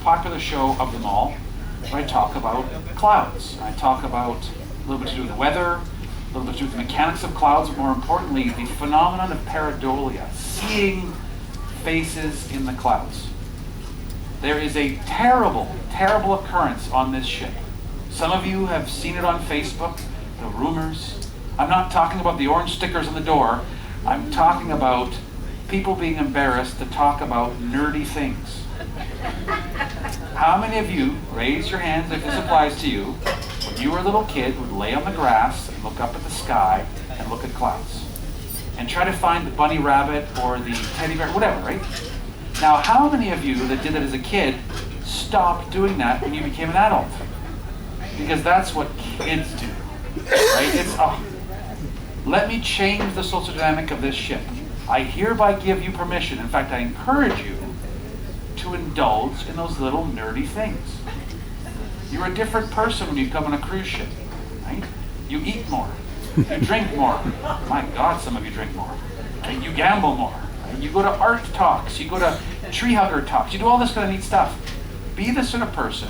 popular show of them all, where I talk about clouds. I talk about a little bit to do with the weather, a little bit to do with the mechanics of clouds, but more importantly, the phenomenon of pareidolia, seeing faces in the clouds. There is a terrible, terrible occurrence on this ship. Some of you have seen it on Facebook, the rumors. I'm not talking about the orange stickers on the door. I'm talking about people being embarrassed to talk about nerdy things. How many of you, raise your hands if this applies to you, when you were a little kid would lay on the grass and look up at the sky and look at clouds and try to find the bunny rabbit or the teddy bear, whatever, right? Now, how many of you that did that as a kid stopped doing that when you became an adult? Because that's what kids do, right? It's, let me change the social dynamic of this ship. I hereby give you permission. In fact, I encourage you to indulge in those little nerdy things. You're a different person when you come on a cruise ship, right? You eat more, you drink more. My God, some of you drink more. Right? You gamble more. Right? You go to art talks, you go to tree hugger talks, you do all this kind of neat stuff. Be the sort of person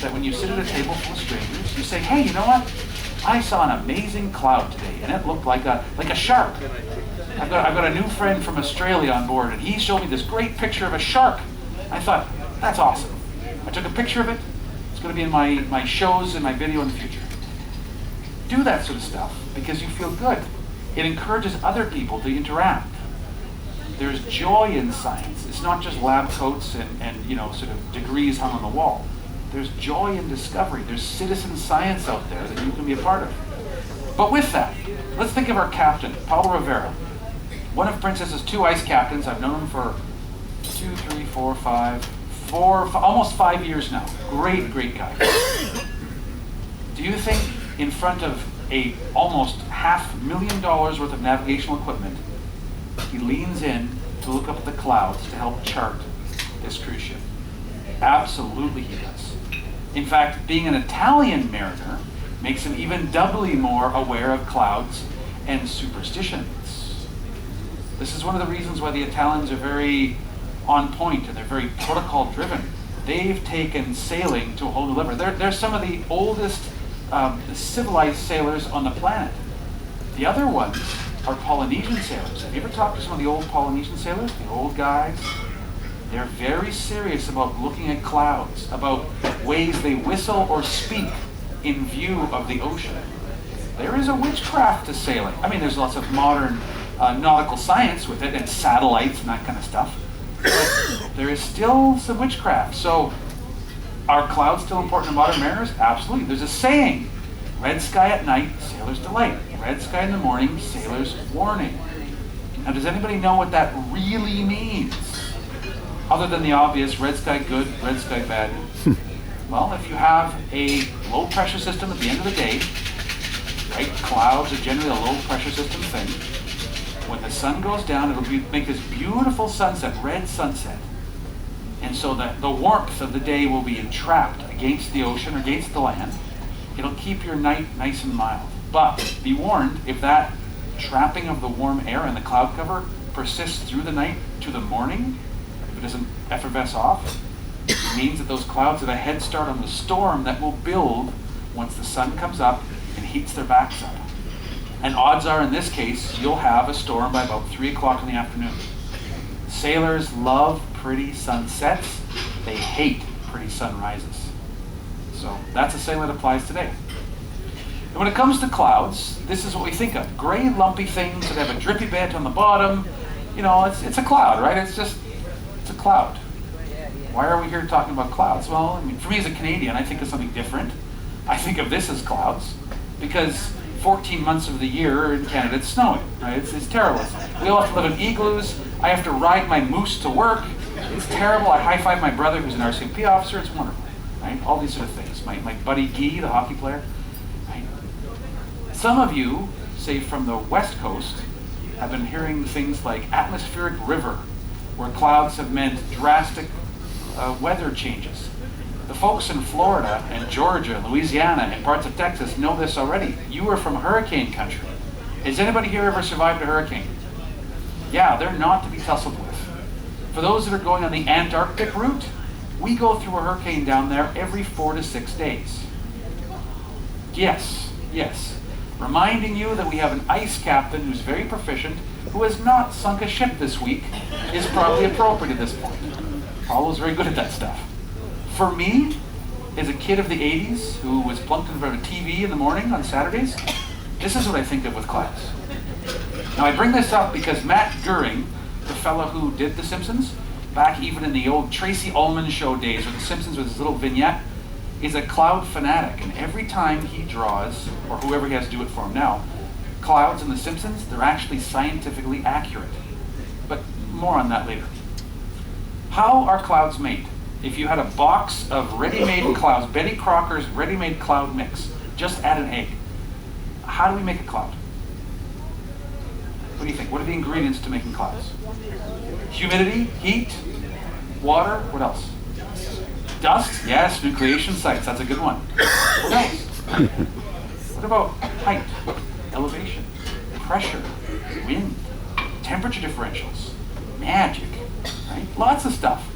that when you sit at a table full of strangers, you say, hey, you know what? I saw an amazing cloud today, and it looked like a shark. I've got a new friend from Australia on board, and he showed me this great picture of a shark. I thought, that's awesome. I took a picture of it. It's going to be in my shows and my video in the future. Do that sort of stuff because you feel good. It encourages other people to interact. There's joy in science. It's not just lab coats and sort of degrees hung on the wall. There's joy in discovery. There's citizen science out there that you can be a part of. But with that, let's think of our captain, Paulo Rivera. One of Princess's 2 ice captains. I've known him for 2, 3, 4, 5, almost 5 years now. Great, great guy. Do you think in front of a almost $500,000 worth of navigational equipment, he leans in to look up at the clouds to help chart this cruise ship? Absolutely he does. In fact, being an Italian mariner makes him even doubly more aware of clouds and superstitions. This is one of the reasons why the Italians are very on point and they're very protocol driven. They've taken sailing to a whole new level. They're some of the oldest civilized sailors on the planet. The other ones are Polynesian sailors. Have you ever talked to some of the old Polynesian sailors, the old guys? They're very serious about looking at clouds, about ways they whistle or speak in view of the ocean. There is a witchcraft to sailing. I mean, there's lots of modern nautical science with it and satellites and that kind of stuff. But there is still some witchcraft. So are clouds still important to modern mariners? Absolutely. There's a saying, red sky at night, sailor's delight. Red sky in the morning, sailor's warning. Now, does anybody know what that really means? Other than the obvious, red sky good, red sky bad. Well, if you have a low pressure system at the end of the day, right, clouds are generally a low pressure system thing. When the sun goes down, it'll make this beautiful sunset, red sunset. And so the warmth of the day will be entrapped against the ocean or against the land. It'll keep your night nice and mild. But be warned, if that trapping of the warm air and the cloud cover persists through the night to the morning, if it doesn't effervesce off, it means that those clouds have a head start on the storm that will build once the sun comes up and heats their backs up. And odds are, in this case, you'll have a storm by about 3 o'clock in the afternoon. Sailors love pretty sunsets. They hate pretty sunrises. So that's a saying that applies today. And when it comes to clouds, this is what we think of. Gray, lumpy things that have a drippy bit on the bottom. You know, it's a cloud, right? It's a cloud. Why are we here talking about clouds? Well, I mean, for me as a Canadian, I think of something different. I think of this as clouds because 14 months of the year in Canada it's snowing, right? It's terrible. We all have to live in igloos. I have to ride my moose to work. It's terrible. I high-five my brother who's an RCMP officer. It's wonderful, right? All these sort of things. My buddy Guy, the hockey player. Right? Some of you, say from the West Coast, have been hearing things like atmospheric river, where clouds have meant drastic weather changes. The folks in Florida and Georgia, Louisiana, and parts of Texas know this already. You are from hurricane country. Has anybody here ever survived a hurricane? Yeah, they're not to be tussled with. For those that are going on the Antarctic route, We go through a hurricane down there every 4 to 6 days. Yes, yes. Reminding you that we have an ice captain who's very proficient, who has not sunk a ship this week, is probably appropriate at this point. Paulo's very good at that stuff. For me, as a kid of the 80s who was plunked in front of a TV in the morning on Saturdays, this is what I think of with clouds. Now I bring this up because Matt Goering, the fellow who did The Simpsons, back even in the old Tracy Ullman show days where The Simpsons was his little vignette, is a cloud fanatic. And every time he draws, or whoever he has to do it for him now, clouds in The Simpsons, they're actually scientifically accurate. But more on that later. How are clouds made? If you had a box of ready-made clouds, Betty Crocker's ready-made cloud mix, just add an egg. How do we make a cloud? What do you think? What are the ingredients to making clouds? Humidity, heat, water, what else? Dust? Yes, nucleation sites, that's a good one. What else? What about height, elevation, pressure, wind, temperature differentials, magic, right? Lots of stuff.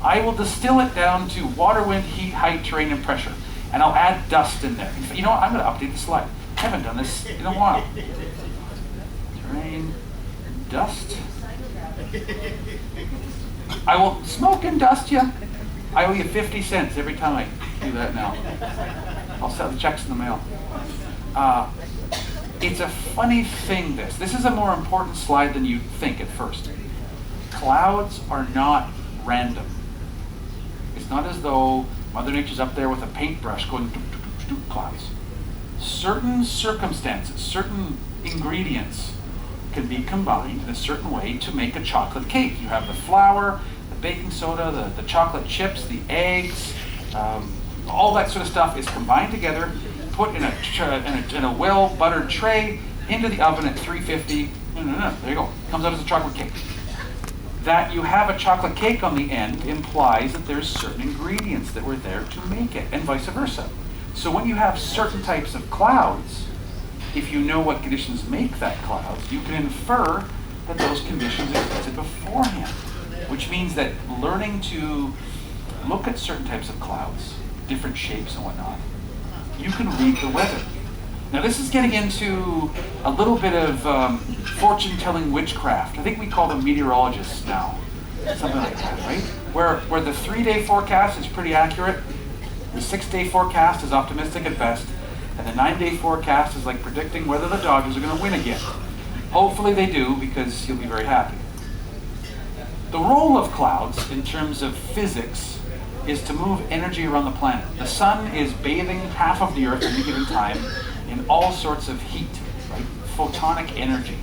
I will distill it down to water, wind, heat, height, terrain, and pressure. And I'll add dust in there. You know what? I'm going to update the slide. I haven't done this in a while. Terrain, dust. I will smoke and dust you. I owe you 50 cents every time I do that now. I'll send the checks in the mail. It's a funny thing, this. This is a more important slide than you think at first. Clouds are not random. It's not as though Mother Nature's up there with a paintbrush going doop, doop, doop, doop, clouds. Certain circumstances, certain ingredients can be combined in a certain way to make a chocolate cake. You have the flour, the baking soda, the chocolate chips, the eggs, all that sort of stuff is combined together, put in a well-buttered tray, into the oven at 350. There you go. Comes out as a chocolate cake. That you have a chocolate cake on the end implies that there's certain ingredients that were there to make it, and vice versa. So when you have certain types of clouds, if you know what conditions make that cloud, you can infer that those conditions existed beforehand, which means that learning to look at certain types of clouds, different shapes and whatnot, you can read the weather. Now this is getting into a little bit of fortune-telling witchcraft. I think we call them meteorologists now, something like that, right? Where the 3-day forecast is pretty accurate, the 6-day forecast is optimistic at best, and the 9-day forecast is like predicting whether the Dodgers are going to win again. Hopefully they do, because you'll be very happy. The role of clouds in terms of physics is to move energy around the planet. The sun is bathing half of the Earth at any given time in all sorts of heat, right? Photonic energy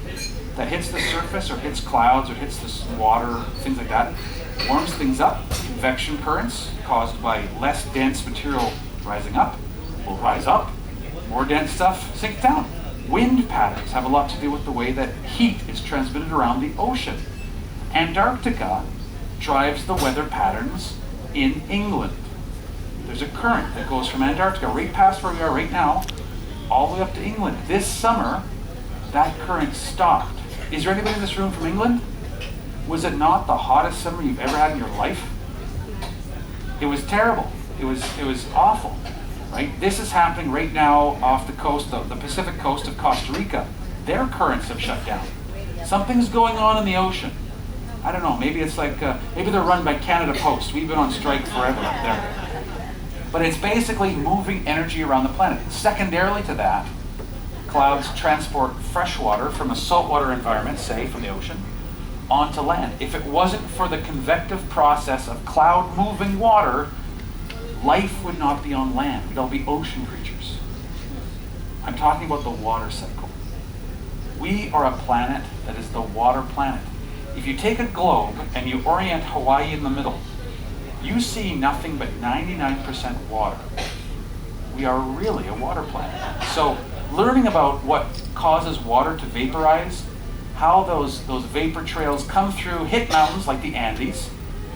that hits the surface or hits clouds or hits the water, things like that, warms things up. Convection currents caused by less dense material rising up will rise up. More dense stuff sinks down. Wind patterns have a lot to do with the way that heat is transmitted around the ocean. Antarctica drives the weather patterns in England. There's a current that goes from Antarctica right past where we are right now, all the way up to England. This summer, that current stopped. Is there anybody in this room from England? Was it not the hottest summer you've ever had in your life? It was terrible. It was awful, right? This is happening right now off the coast, the Pacific coast of Costa Rica. Their currents have shut down. Something's going on in the ocean. I don't know, maybe it's like, maybe they're run by Canada Post. We've been on strike forever up there. But it's basically moving energy around the planet. Secondarily to that, clouds transport fresh water from a saltwater environment, say from the ocean, onto land. If it wasn't for the convective process of cloud moving water, life would not be on land. We'd all be ocean creatures. I'm talking about the water cycle. We are a planet that is the water planet. If you take a globe and you orient Hawaii in the middle, you see nothing but 99% water. We are really a water planet. So learning about what causes water to vaporize, how those vapor trails come through, hit mountains like the Andes,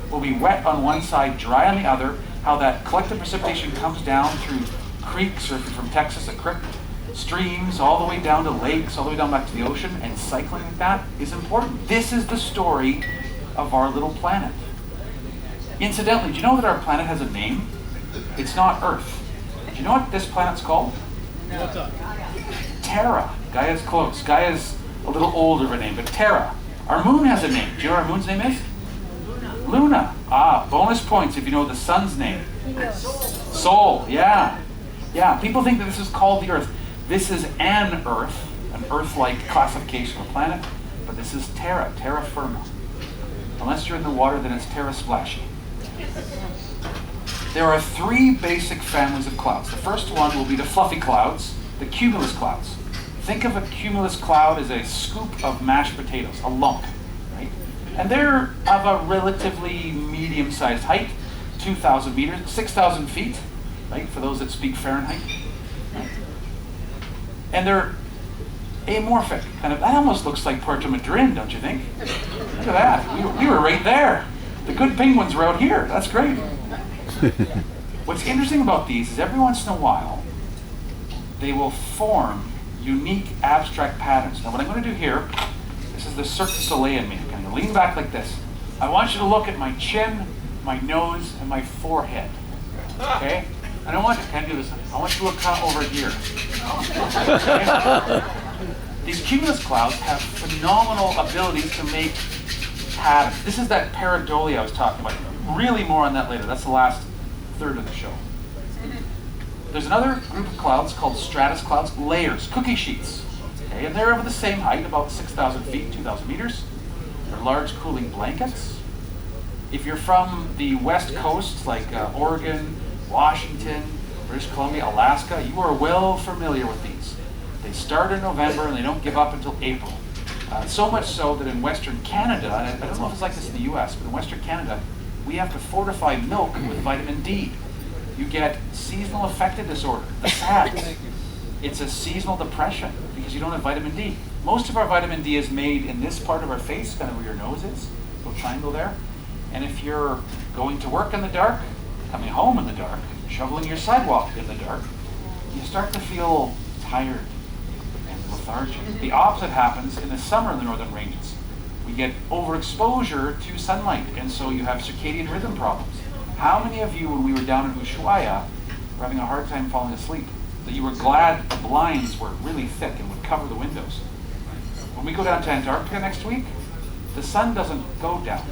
will be wet on one side, dry on the other, how that collective precipitation comes down through creeks, or if you're from Texas, a creek, streams, all the way down to lakes, all the way down back to the ocean, and cycling like that is important. This is the story of our little planet. Incidentally, do you know that our planet has a name? It's not Earth. Do you know what this planet's called? What's up? Terra. Gaia's close. Gaia's a little older of a name, but Terra. Our moon has a name. Do you know what our moon's name is? Luna. Ah, bonus points if you know the sun's name. Sol. Yeah. Yeah, people think that this is called the Earth. This is an Earth-like classification of a planet, but this is Terra, terra firma. Unless you're in the water, then it's terra splashy. There are three basic families of clouds. The first one will be the fluffy clouds, the cumulus clouds. Think of a cumulus cloud as a scoop of mashed potatoes, a lump, right? And they're of a relatively medium-sized height, 2,000 meters, 6,000 feet, right, for those that speak Fahrenheit. Right? And they're amorphic. Kind of, that almost looks like Puerto Madryn, don't you think? Look at that. We were right there. The good penguins were out here. That's great. What's interesting about these is every once in a while, they will form unique abstract patterns. Now what I'm going to do here, this is the Cirque du Soleil in me. I'm going to lean back like this. I want you to look at my chin, my nose, and my forehead. Okay? I don't want you to kind of do this. I want you to look kind of over here. Okay? These cumulus clouds have phenomenal abilities to make patterns. This is that pareidolia I was talking about. Really more on that later. That's the last third of the show. There's another group of clouds called stratus clouds, layers, cookie sheets. Okay, and they're over the same height, about 6,000 feet, 2,000 meters. They're large cooling blankets. If you're from the West Coast, like Oregon, Washington, British Columbia, Alaska, you are well familiar with these. They start in November and they don't give up until April. So much so that in Western Canada, and I don't know if it's like this in the US, but in Western Canada, we have to fortify milk with vitamin D. You get seasonal affective disorder, the SADS. It's a seasonal depression because you don't have vitamin D. Most of our vitamin D is made in this part of our face, kind of where your nose is, little triangle there. And if you're going to work in the dark, coming home in the dark, shoveling your sidewalk in the dark, you start to feel tired and lethargic. The opposite happens in the summer in the northern ranges. We get overexposure to sunlight, and so you have circadian rhythm problems. How many of you, when we were down in Ushuaia, were having a hard time falling asleep? That you were glad the blinds were really thick and would cover the windows? When we go down to Antarctica next week, the sun doesn't go down.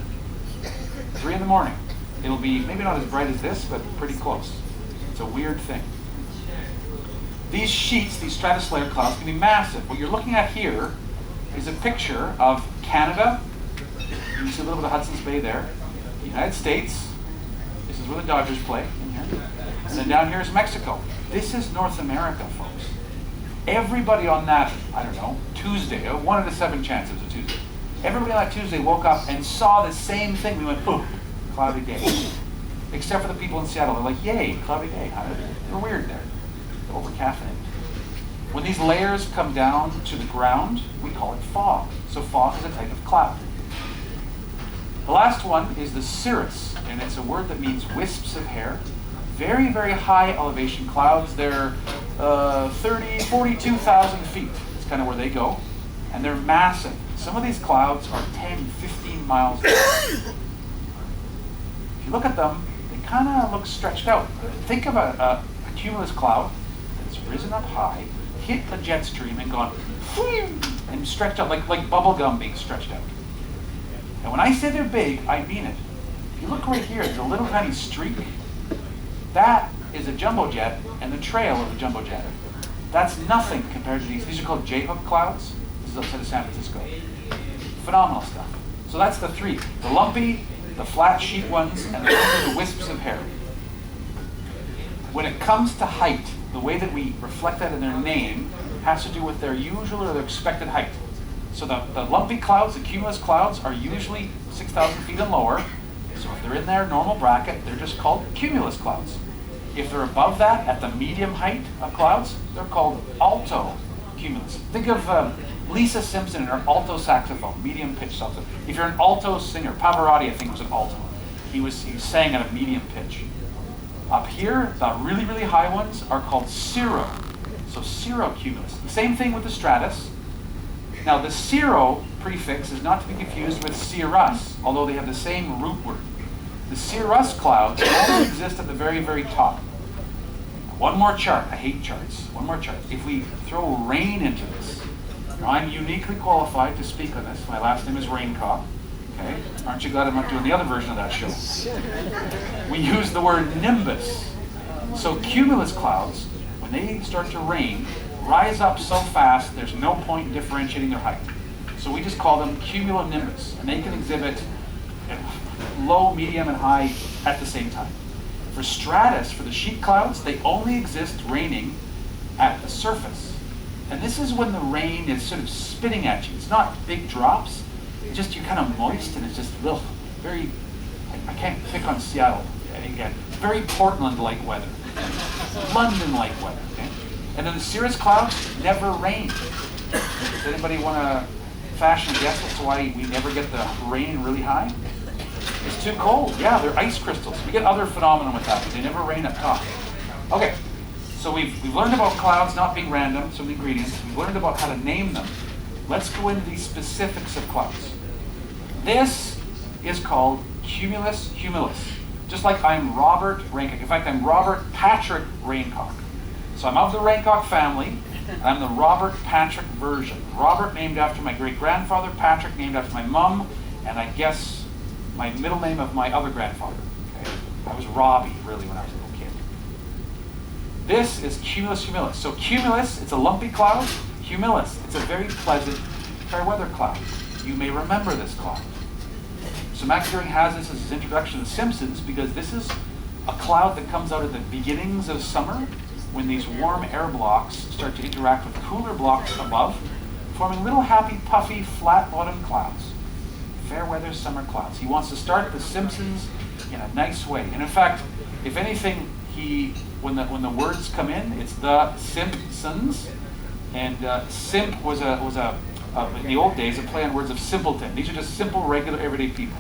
3 in the morning. It'll be maybe not as bright as this, but pretty close. It's a weird thing. These sheets, these stratus layer clouds, can be massive. What you're looking at here is a picture of Canada. You can see a little bit of Hudson's Bay there. The United States. This is where the Dodgers play, in here. And then down here is Mexico. This is North America, folks. Everybody on that, I don't know, Tuesday, 1 out of 7 chances it was a Tuesday. Everybody on that Tuesday woke up and saw the same thing. We went, boom, cloudy day. Except for the people in Seattle. They're like, yay, cloudy day. They're weird there. They're over-caffeinated. When these layers come down to the ground, we call it fog. So fog is a type of cloud. The last one is the cirrus, and it's a word that means wisps of hair. Very, very high elevation clouds. They're 42,000 feet. That's kind of where they go. And they're massive. Some of these clouds are 10, 15 miles long. If you look at them, they kind of look stretched out. Think of a cumulus cloud that's risen up high, hit a jet stream and gone and stretched out like bubble gum being stretched out. And when I say they're big, I mean it. If you look right here, there's a little tiny streak. That is a jumbo jet and the trail of a jumbo jet. That's nothing compared to these. These are called J-hook clouds. This is outside of San Francisco. Phenomenal stuff. So that's the three. The lumpy, the flat sheet ones, and the wisps of hair. When it comes to height, the way that we reflect that in their name has to do with their usual or their expected height. So the lumpy clouds, the cumulus clouds, are usually 6,000 feet and lower. So if they're in their normal bracket, they're just called cumulus clouds. If they're above that, at the medium height of clouds, they're called alto cumulus. Think of Lisa Simpson and her alto saxophone, medium pitch saxophone. If you're an alto singer, Pavarotti I think was an alto. He sang at a medium pitch. Up here, the really, really high ones are called cirro. So cirrocumulus. The same thing with the stratus. Now the cirro prefix is not to be confused with cirrus, although they have the same root word. The cirrus clouds only exist at the very, very top. One more chart. I hate charts. One more chart. If we throw rain into this, now I'm uniquely qualified to speak on this. My last name is Raincock. Okay? Aren't you glad I'm not doing the other version of that show? We use the word nimbus. So cumulus clouds, when they start to rain, rise up so fast there's no point in differentiating their height. So we just call them cumulonimbus, and they can exhibit low, medium, and high at the same time. For stratus, for the sheet clouds, they only exist raining at the surface. And this is when the rain is sort of spitting at you. It's not big drops, it's just you're kind of moist, and it's just very, I can't pick on Seattle again, very Portland-like weather, London-like weather, okay? And then the cirrus clouds never rain. Does anybody want to fashion a guess as to why we never get the rain really high? It's too cold. Yeah, they're ice crystals. We get other phenomena with that, but they never rain up top. Okay, so we've learned about clouds not being random, some ingredients. We've learned about how to name them. Let's go into the specifics of clouds. This is called cumulus humulus. Just like I'm Robert Raincock. In fact, I'm Robert Patrick Raincock. So I'm of the Raincock family. I'm the Robert Patrick version. Robert named after my great-grandfather, Patrick named after my mom, and I guess my middle name of my other grandfather. Okay? I was Robbie, really, when I was a little kid. This is cumulus humulus. So cumulus, it's a lumpy cloud. Humulus, it's a very pleasant fair weather cloud. You may remember this cloud. So Max Deering has this as his introduction to The Simpsons because this is a cloud that comes out at the beginnings of summer when these warm air blocks start to interact with cooler blocks above, forming little happy, puffy, flat-bottomed clouds. Fair weather summer clouds. He wants to start The Simpsons in a nice way. And in fact, if anything, when the words come in, it's The Simpsons. And simp was in the old days, a play on words of simpleton. These are just simple, regular, everyday people.